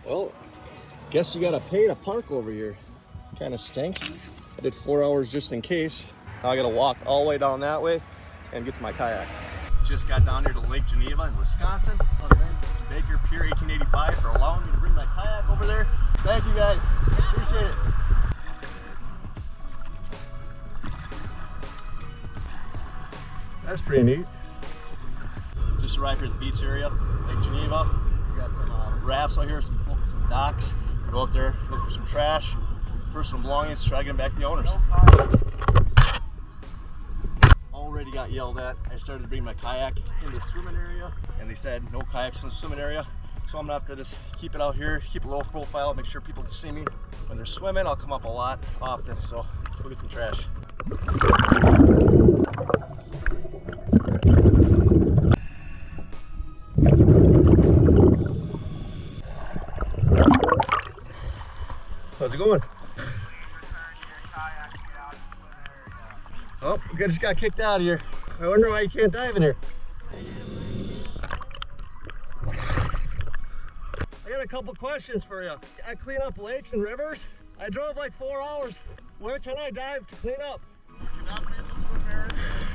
Well, guess you gotta pay to park over here. Kind of stinks. I did 4 hours just in case. Now I gotta walk all the way down that way and get to my kayak. Just got down here to Lake Geneva in Wisconsin. I want to thank Baker Pier 1885 for allowing me to bring my kayak over there. Thank you guys. Appreciate it. That's pretty neat. Just arrived here at the beach area, Lake Geneva. We got some rafts out here, some docks. Go out there, look for some trash, personal belongings, try to get them back to the owners. Already got yelled at. I started to bring my kayak in the swimming area, and they said no kayaks in the swimming area. So I'm gonna have to just keep it out here, keep a low profile, make sure people can see me. When they're swimming, I'll come up a lot often. So let's go get some trash. How's it going? Oh, I just got kicked out of here. I wonder why you can't dive in here. I got a couple questions for you. I clean up lakes and rivers. I drove like 4 hours. Where can I dive to clean up? You cannot be in the swim area.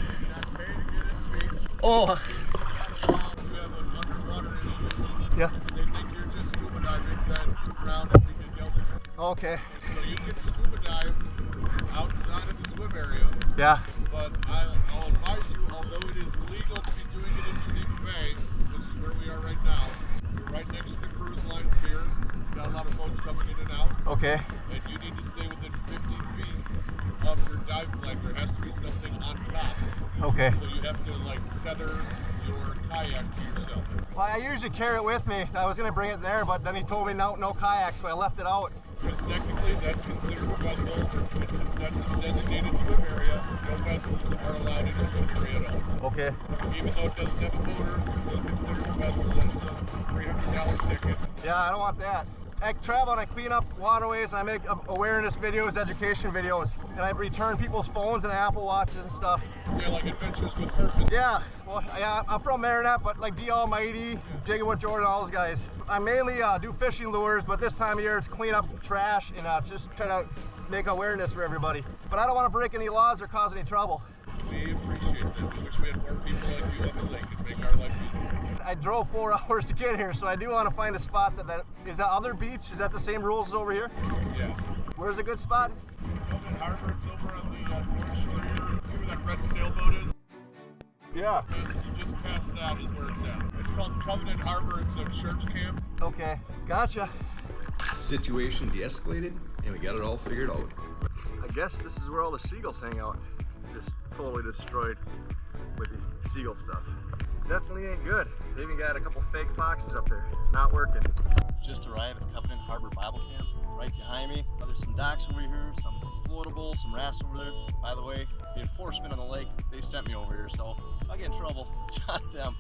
You cannot pay to get in speech. Oh. You have an underwater issue. Yeah. They think you're just scuba diving, then you drown and we get yelled at. Okay. So you can scuba dive outside of the swim area. Yeah. But I'll advise you, although it is legal to be doing it in Geneva Bay, which is where we are right now, you're right next to the cruise line pier. You've got a lot of boats coming in and out. Okay. And you need to stay within 15 feet of your dive flag. There has to be something on top. Okay. So you have to like tether your kayak to yourself. Well, I usually carry it with me. I was gonna bring it there, but then he told me no kayak, so I left it out. Because technically that's considered a vessel, and since that's a designated swim area, no vessels are allowed in the swim area at all. Okay. Even though it doesn't have a motor, it's still considered a vessel. It's a $300 ticket. Yeah, I don't want that. I travel and I clean up waterways and I make awareness videos, education videos, and I return people's phones and Apple Watches and stuff. Yeah, like Adventures with Purpose. Yeah, well, yeah, I'm from Marinette, but like D Almighty, Jigging with Jordan, all those guys. I mainly do fishing lures, but this time of year it's clean up trash and just try to make awareness for everybody. But I don't want to break any laws or cause any trouble. We appreciate that. We wish we had more people like you on the lake and make our life easier. I drove 4 hours to get here, so I do want to find a spot is that other beach? Is that the same rules as over here? Yeah. Where's a good spot? Covenant Harbor, it's over on the north shore here. See where that red sailboat is? Yeah. You just past that is where it's at. It's called Covenant Harbor. It's a church camp. Okay, gotcha. Situation de-escalated and we got it all figured out. I guess this is where all the seagulls hang out. Just totally destroyed with the seagull stuff. Definitely ain't good. They even got a couple fake foxes up there, not working. Just arrived at Covenant Harbor Bible Camp, right behind me. There's some docks over here, some floatables, some rafts over there. By the way, the enforcement on the lake, they sent me over here, so if I get in trouble, it's on them.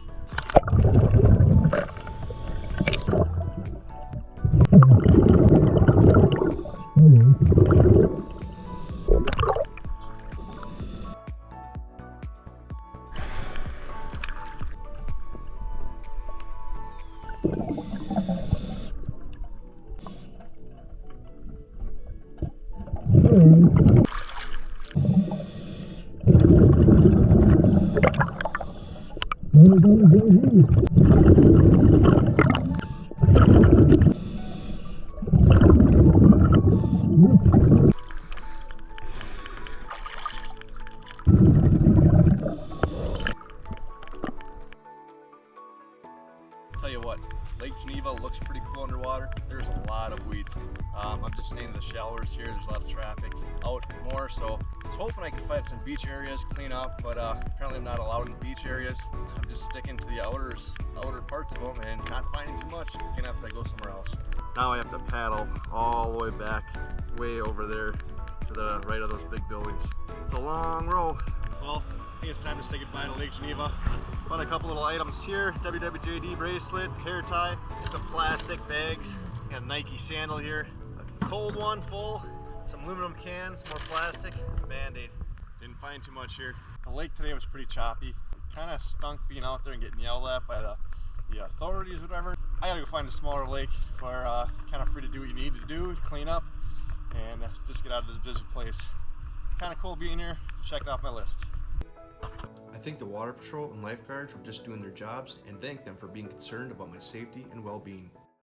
Tell you what, Lake Geneva looks pretty cool underwater. There's a lot of weeds. I'm just staying in the shallowers here. There's a lot of traffic out more, so I was hoping I could find some beach areas, clean up, but apparently I'm not allowed in beach areas. I'm just sticking to the outer parts of them and not finding too much. I'm gonna have to go somewhere else. Now I have to paddle all the way back, way over there to the right of those big buildings. It's a long row. Well, I think it's time to say goodbye to Lake Geneva. Found a couple little items here. WWJD bracelet, hair tie, some plastic bags, got a Nike sandal here, a cold one full, some aluminum cans, more plastic, Band-Aid. Didn't find too much here. The lake today was pretty choppy. Kind of stunk being out there and getting yelled at by the authorities or whatever. I gotta go find a smaller lake where kind of free to do what you need to do, clean up, and just get out of this busy place. Kind of cool being here. Check it off my list. I think the Water Patrol and lifeguards were just doing their jobs and thank them for being concerned about my safety and well-being.